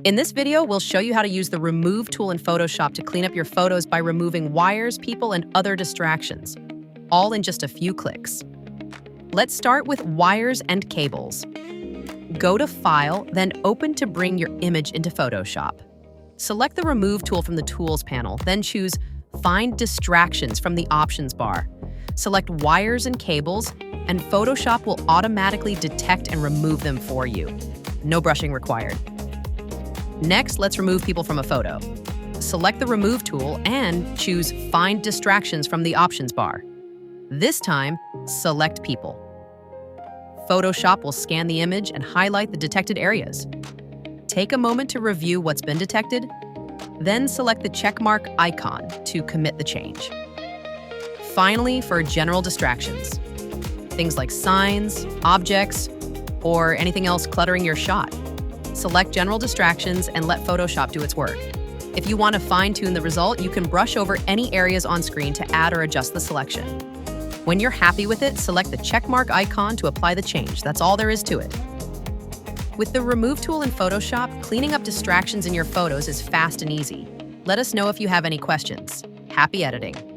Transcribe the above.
In this video, we'll show you how to use the Remove tool in Photoshop to clean up your photos by removing wires, people, and other distractions, all in just a few clicks. Let's start with wires and cables. Go to File, then Open to bring your image into Photoshop. Select the Remove tool from the Tools panel, then choose Find Distractions from the Options bar. Select Wires and Cables, and Photoshop will automatically detect and remove them for you. No brushing required. Next, let's remove people from a photo. Select the Remove tool and choose Find Distractions from the Options bar. This time, select People. Photoshop will scan the image and highlight the detected areas. Take a moment to review what's been detected, then select the checkmark icon to commit the change. Finally, for general distractions, things like signs, objects, or anything else cluttering your shot, select General Distractions and let Photoshop do its work. If you want to fine-tune the result, you can brush over any areas on screen to add or adjust the selection. When you're happy with it, select the checkmark icon to apply the change. That's all there is to it. With the Remove tool in Photoshop, cleaning up distractions in your photos is fast and easy. Let us know if you have any questions. Happy editing!